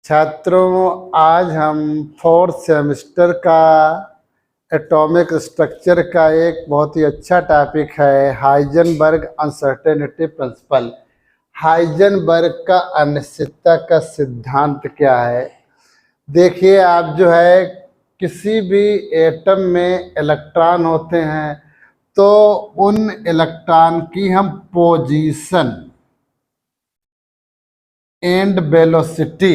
छात्रों, आज हम फोर्थ सेमेस्टर का एटॉमिक स्ट्रक्चर का एक बहुत ही अच्छा टॉपिक है हाइजेनबर्ग अनसर्टेनिटी प्रिंसिपल। हाइजेनबर्ग का अनिश्चितता का सिद्धांत क्या है। देखिए, आप जो है किसी भी एटम में इलेक्ट्रॉन होते हैं तो उन इलेक्ट्रॉन की हम पोजीशन एंड वेलोसिटी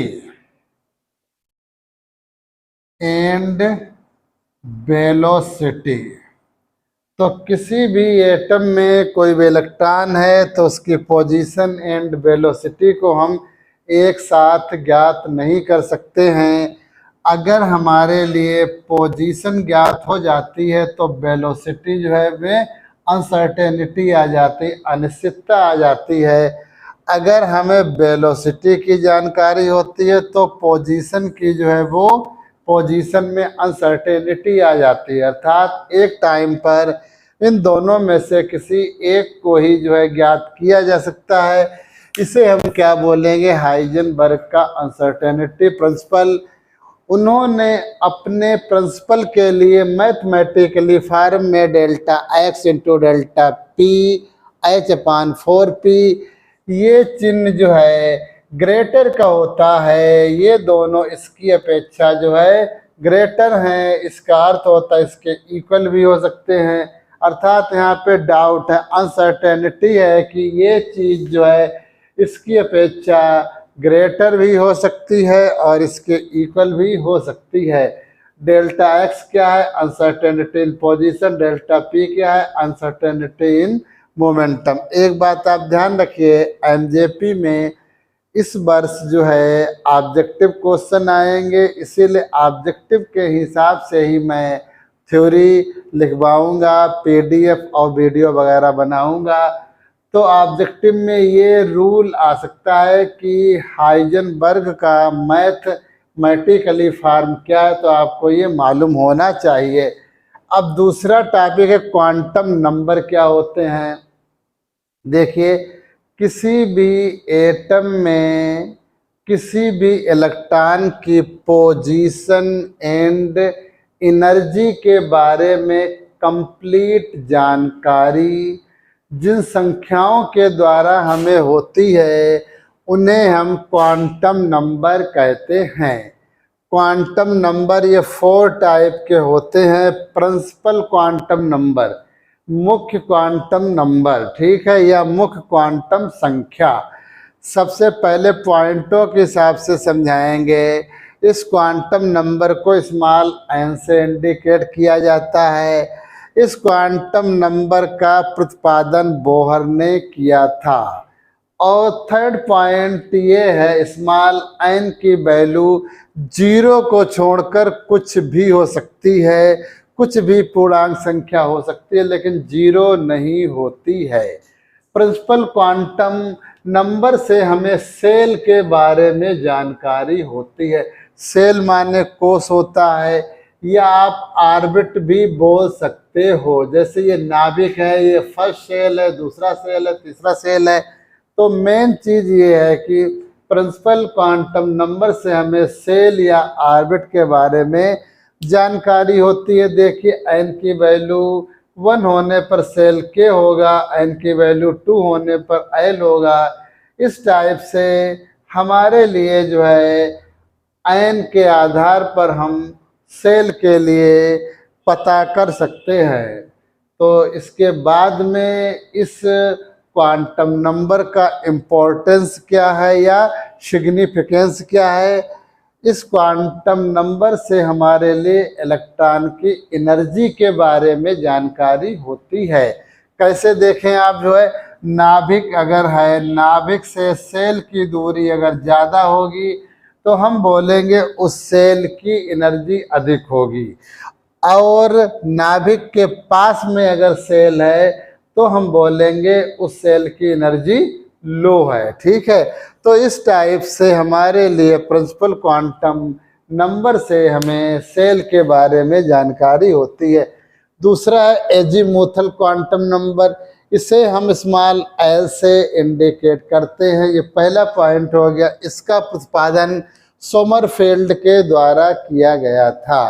तो किसी भी एटम में कोई भी इलेक्ट्रॉन है तो उसकी पोजीशन एंड वेलोसिटी को हम एक साथ ज्ञात नहीं कर सकते हैं। अगर हमारे लिए पोजीशन ज्ञात हो जाती है तो वेलोसिटी जो है वे अनसर्टेनिटी आ जाती, अनिश्चितता आ जाती है। अगर हमें वेलोसिटी की जानकारी होती है तो पोजीशन की जो है वो पोजीशन में अनसर्टेनिटी आ जाती है। अर्थात एक टाइम पर इन दोनों में से किसी एक को ही जो है ज्ञात किया जा सकता है। इसे हम क्या बोलेंगे, हाइजेनबर्ग का अनसर्टेनिटी प्रिंसिपल। उन्होंने अपने प्रिंसिपल के लिए मैथमेटिकली फॉर्म में delta x into delta p h upon 4p, ये चिन्ह जो है ग्रेटर का होता है। ये दोनों इसकी अपेक्षा जो है ग्रेटर हैं। इसका अर्थ होता है इसके इक्वल भी हो सकते हैं। अर्थात यहाँ पे डाउट है, अनसर्टेनिटी है कि ये चीज़ जो है इसकी अपेक्षा ग्रेटर भी हो सकती है और इसके इक्वल भी हो सकती है। डेल्टा एक्स क्या है, अनसर्टेनिटी इन पोजीशन। डेल्टा पी क्या है, अनसर्टेनिटी इन मोमेंटम। एक बात आप ध्यान रखिए, एमजेपी में इस वर्ष जो है ऑब्जेक्टिव क्वेश्चन आएंगे, इसीलिए ऑब्जेक्टिव के हिसाब से ही मैं थ्योरी लिखवाऊंगा, पीडीएफ और वीडियो वगैरह बनाऊंगा। तो ऑब्जेक्टिव में ये रूल आ सकता है कि हाइजेनबर्ग का मैथमेटिकली फॉर्म क्या है, तो आपको ये मालूम होना चाहिए। अब दूसरा टॉपिक है क्वांटम नंबर क्या होते हैं। देखिए, किसी भी एटम में किसी भी इलेक्ट्रॉन की पोजीशन एंड एनर्जी के बारे में कंप्लीट जानकारी जिन संख्याओं के द्वारा हमें होती है उन्हें हम क्वांटम नंबर कहते हैं। क्वांटम नंबर ये 4 टाइप के होते हैं। प्रिंसिपल क्वांटम नंबर, मुख्य क्वांटम नंबर, ठीक है, या मुख्य क्वांटम संख्या। सबसे पहले पॉइंटों के हिसाब से समझाएंगे। इस क्वांटम नंबर को स्मॉल n से इंडिकेट किया जाता है। इस क्वांटम नंबर का प्रतिपादन बोहर ने किया था। और थर्ड पॉइंट ये है, स्मॉल n की वैल्यू 0 को छोड़कर कुछ भी हो सकती है, कुछ भी पूर्णांक संख्या हो सकती है, लेकिन 0 नहीं होती है। प्रिंसिपल क्वांटम नंबर से हमें सेल के बारे में जानकारी होती है। सेल माने कोष होता है, या आप ऑर्बिट भी बोल सकते हो। जैसे ये नाभिक है, ये फर्स्ट सेल है, दूसरा सेल है, तीसरा सेल है। तो मेन चीज़ ये है कि प्रिंसिपल क्वांटम नंबर से हमें सेल या ऑर्बिट के बारे में जानकारी होती है। देखिए, n की वैल्यू 1 होने पर सेल k होगा, n की वैल्यू 2 होने पर l होगा। इस टाइप से हमारे लिए जो है n के आधार पर हम सेल के लिए पता कर सकते हैं। तो इसके बाद में इस क्वांटम नंबर का इम्पोर्टेंस क्या है या सिग्निफिकेंस क्या है। इस क्वांटम नंबर से हमारे लिए इलेक्ट्रॉन की एनर्जी के बारे में जानकारी होती है। कैसे देखें आप, जो है नाभिक अगर है, नाभिक से सेल की दूरी अगर ज़्यादा होगी तो हम बोलेंगे उस सेल की एनर्जी अधिक होगी, और नाभिक के पास में अगर सेल है तो हम बोलेंगे उस सेल की एनर्जी लो है। ठीक है, तो इस टाइप से हमारे लिए प्रिंसिपल क्वांटम नंबर से हमें सेल के बारे में जानकारी होती है। दूसरा है एजीमुथल क्वांटम नंबर। इसे हम स्मॉल l से इंडिकेट करते हैं। ये पहला पॉइंट हो गया। इसका प्रतिपादन सोमरफेल्ड के द्वारा किया गया था।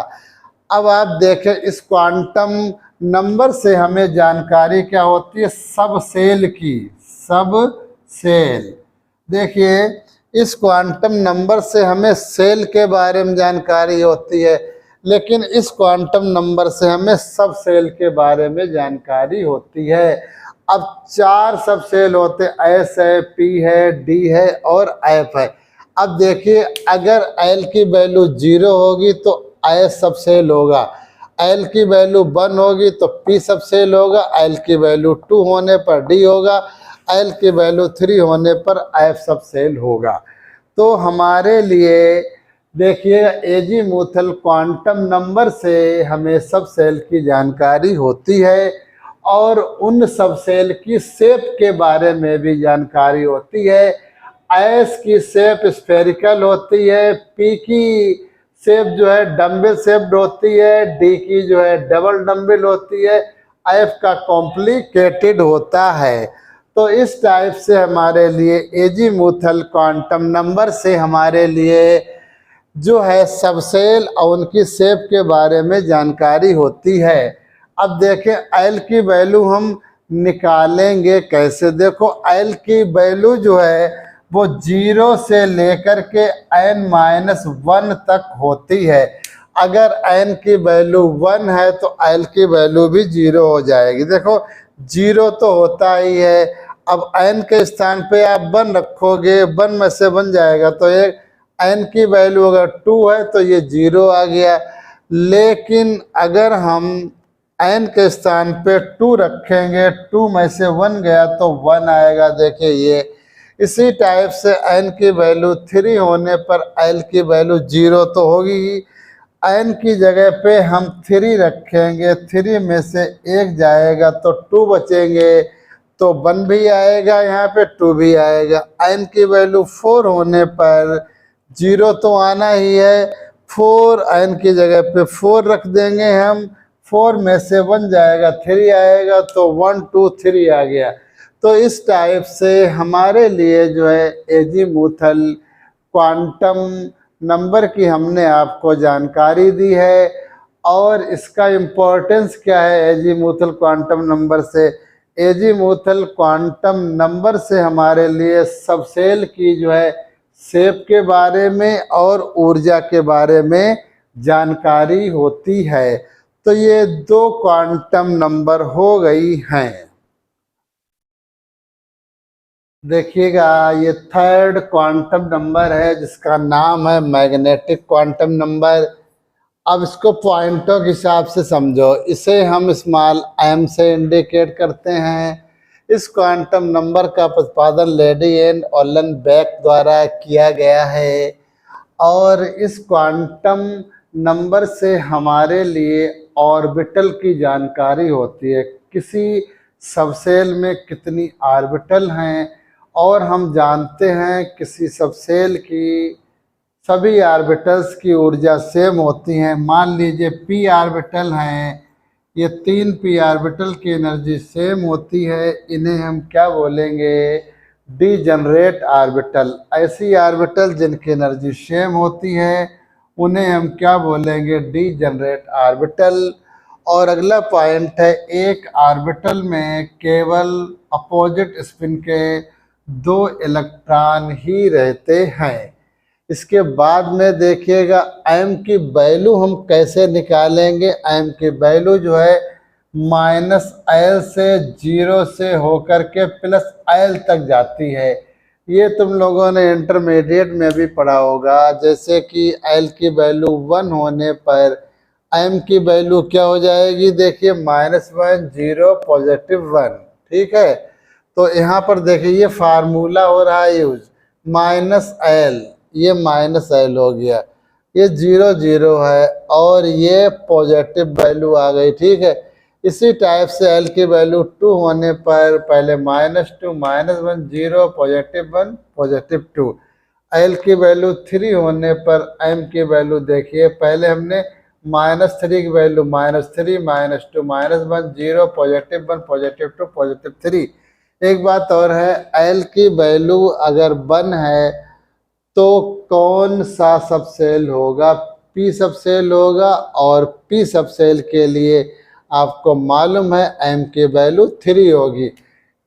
अब आप देखें इस क्वांटम नंबर से हमें जानकारी क्या होती है, सब सेल की, सब सेल। देखिए इस क्वांटम नंबर से हमें सेल के बारे में जानकारी होती है, लेकिन इस क्वांटम नंबर से हमें सब सेल के बारे में जानकारी होती है। अब 4 सब सेल होते, एस है, पी है, डी है और एफ है। अब देखिए अगर एल की वैल्यू 0 होगी तो एस सब सेल होगा, एल की वैल्यू 1 होगी तो पी सब सेल होगा, एल की वैल्यू 2 होने पर डी होगा, एल की वैल्यू 3 होने पर एफ सब सेल होगा। तो हमारे लिए देखिए एजीमुथल क्वांटम नंबर से हमें सब सेल की जानकारी होती है और उन सब सेल की शेप के बारे में भी जानकारी होती है। एस की शेप स्फेरिकल होती है, पी की शेप जो है डम्बल शेप्ड होती है, डी की जो है डबल डम्बल होती है, एफ का कॉम्प्लिकेटेड होता है। तो इस टाइप से हमारे लिए एजीमुथल क्वांटम नंबर से हमारे लिए जो है सबसेल और उनकी शेप के बारे में जानकारी होती है। अब देखें एल की वैल्यू हम निकालेंगे कैसे। देखो एल की वैल्यू जो है वो 0 से लेकर के n-1 तक होती है। अगर n की वैल्यू 1 है तो एल की वैल्यू भी 0 हो जाएगी। देखो 0 तो होता ही है, अब n के स्थान पे आप 1 रखोगे, 1 में से बन जाएगा तो एक n की वैल्यू अगर 2 है तो ये 0 आ गया। लेकिन अगर हम n के स्थान पे 2 रखेंगे, 2 में से 1 गया तो 1 आएगा। देखिए ये इसी टाइप से n की वैल्यू 3 होने पर l की वैल्यू 0 तो होगी ही। n की जगह पे हम 3 रखेंगे, 3 में से 1 जाएगा तो 2 बचेंगे, तो 1 भी आएगा, यहाँ पे 2 भी आएगा। n की वैल्यू 4 होने पर 0 तो आना ही है, 4 n की जगह पे 4 रख देंगे हम, 4 में से 1 जाएगा, 3 आएगा, तो 1 2 3 आ गया। तो इस टाइप से हमारे लिए जो है एजीमुथल क्वांटम नंबर की हमने आपको जानकारी दी है। और इसका इम्पोर्टेंस क्या है एजीमुथल क्वांटम नंबर से। एजीमुथल क्वांटम नंबर से हमारे लिए सबसेल की जो है शेप के बारे में और ऊर्जा के बारे में जानकारी होती है। तो ये 2 क्वांटम नंबर हो गई हैं। देखिएगा ये 3rd क्वांटम नंबर है जिसका नाम है मैग्नेटिक क्वांटम नंबर। अब इसको पॉइंटों के हिसाब से समझो, इसे हम स्मॉल m से इंडिकेट करते हैं। इस क्वांटम नंबर का प्रतिपादन लेडी एंड ऑलन बैक द्वारा किया गया है और इस क्वांटम नंबर से हमारे लिए ऑर्बिटल की जानकारी होती है, किसी सबसेल में कितनी ऑर्बिटल हैं। और हम जानते हैं किसी सबसेल की सभी ऑर्बिटल्स की ऊर्जा सेम होती हैं। मान लीजिए p ऑर्बिटल हैं, ये 3 p ऑर्बिटल की एनर्जी सेम होती है, इन्हें हम क्या बोलेंगे, डीजनरेट ऑर्बिटल। ऐसी ऑर्बिटल जिनकी एनर्जी सेम होती है उन्हें हम क्या बोलेंगे, डीजनरेट ऑर्बिटल। और अगला पॉइंट है एक ऑर्बिटल में केवल अपोजिट स्पिन के 2 इलेक्ट्रॉन ही रहते हैं। इसके बाद में देखिएगा m की वैल्यू हम कैसे निकालेंगे। m की वैल्यू जो है -l से 0 से होकर के +l तक जाती है। ये तुम लोगों ने इंटरमीडिएट में भी पढ़ा होगा। जैसे कि l की वैल्यू 1 होने पर m की वैल्यू क्या हो जाएगी, देखिए -1 0 +1, ठीक है। तो यहाँ पर देखिए ये फार्मूला हो रहा है यूज, -l, ये -l हो गया, ये 0 0 है और ये पॉजिटिव वैल्यू आ गई, ठीक है। इसी टाइप से l की वैल्यू 2 होने पर पहले -2 -1 0 +1 +2। l की वैल्यू 3 होने पर m की वैल्यू देखिए, पहले हमने -3 की वैल्यू -3 -2 -1 0 +1 +2 +3। एक बात और है, l की वैल्यू अगर 1 है तो कौन सा सबसेल होगा, पी सबसेल होगा। और पी सबसेल के लिए आपको मालूम है एम की वैल्यू 3 होगी।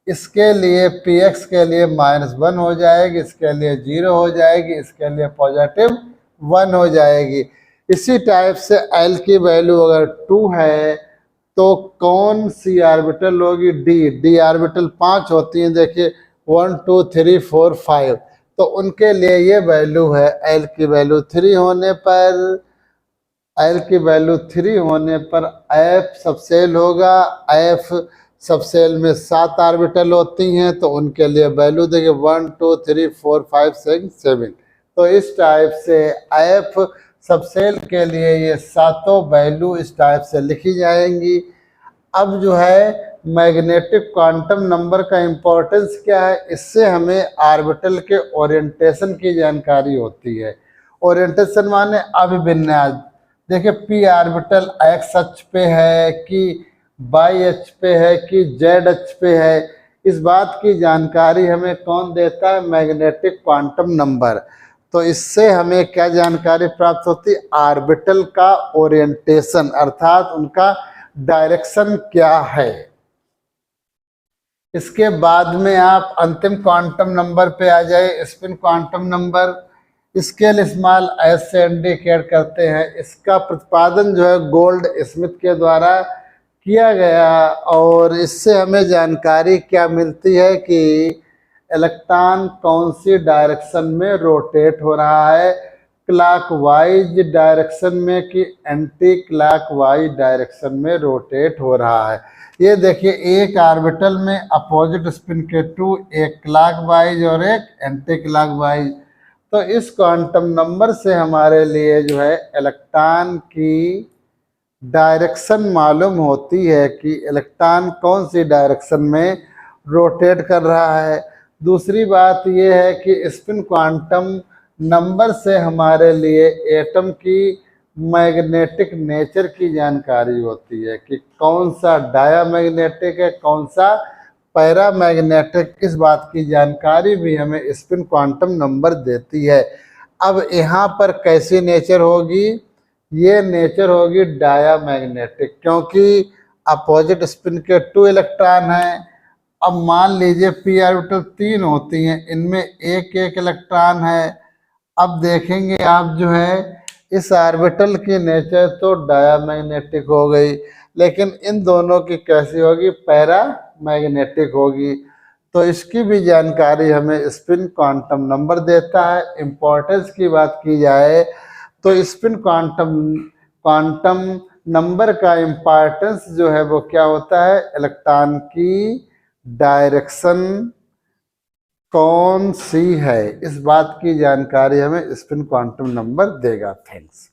इसके लिए पी एक्स के लिए -1 हो जाएगी, इसके लिए 0 हो जाएगी, इसके लिए +1 हो जाएगी। इसी टाइप से एल की वैल्यू अगर 2 है तो कौन सी ऑर्बिटल होगी, डी ऑर्बिटल 5 होती हैं, देखिए 1 2 3 4 5, तो उनके लिए ये वैल्यू है। एल की वैल्यू 3 होने पर, एल की वैल्यू 3 होने पर एफ सबसेल होगा। एफ सबसेल में 7 ऑर्बिटल होती हैं, तो उनके लिए वैल्यू देखिए 1 2 3 4 5 6 7। तो इस टाइप से एफ सबसेल के लिए ये सातों वैल्यू इस टाइप से लिखी जाएंगी। अब जो है मैग्नेटिक क्वांटम नंबर का इम्पोर्टेंस क्या है, इससे हमें ऑर्बिटल के ओरिएंटेशन की जानकारी होती है। ओरिएंटेशन माने अभिविन्यास। देखिए पी ऑर्बिटल एक्स अक्ष पे है कि वाई अक्ष पे है कि जेड अक्ष पे है, इस बात की जानकारी हमें कौन देता है, मैग्नेटिक क्वांटम नंबर। तो इससे हमें क्या जानकारी प्राप्त होती है, ऑर्बिटल का ओरिएंटेशन अर्थात उनका डायरेक्शन क्या है। इसके बाद में आप अंतिम क्वांटम नंबर पे आ जाए, spin quantum number. Scale small S से इंडिकेट करते हैं। इसका प्रतिपादन जो है गोल्ड स्मिथ के द्वारा किया गया, और इससे हमें जानकारी क्या मिलती है कि इलेक्ट्रॉन कौन सी डायरेक्शन में रोटेट हो रहा है, क्लॉकवाइज डायरेक्शन में कि एंटी क्लॉकवाइज डायरेक्शन में रोटेट हो रहा है। ये देखिए एक ऑर्बिटल में अपोजिट स्पिन के 2, एक क्लॉकवाइज और एक एंटी क्लॉकवाइज। तो इस क्वांटम नंबर से हमारे लिए जो है इलेक्ट्रॉन की डायरेक्शन मालूम होती है कि इलेक्ट्रॉन कौन सी डायरेक्शन में रोटेट कर रहा है। दूसरी बात यह है कि स्पिन क्वांटम नंबर से हमारे लिए एटम की मैग्नेटिक नेचर की जानकारी होती है कि कौन सा डायामैग्नेटिक है, कौन सा पैरामैग्नेटिक, इस बात की जानकारी भी हमें स्पिन क्वांटम नंबर देती है। अब यहाँ पर कैसी नेचर होगी, ये नेचर होगी डायामैग्नेटिक, क्योंकि अपोजिट स्पिन के 2 इलेक्ट्रॉन हैं। अब मान लीजिए पी ऑर्बिटल 3 होती हैं, इनमें एक एक इलेक्ट्रॉन है। अब देखेंगे आप जो है इस ऑर्बिटल की नेचर तो डायामैग्नेटिक हो गई, लेकिन इन दोनों की कैसी होगी, पैरामैग्नेटिक होगी। तो इसकी भी जानकारी हमें स्पिन क्वांटम नंबर देता है। इम्पोर्टेंस की बात की जाए तो स्पिन क्वांटम नंबर का इम्पोर्टेंस जो है वो क्या होता है, इलेक्ट्रॉन की डायरेक्शन कौन सी है, इस बात की जानकारी हमें स्पिन क्वांटम नंबर देगा। थैंक्स।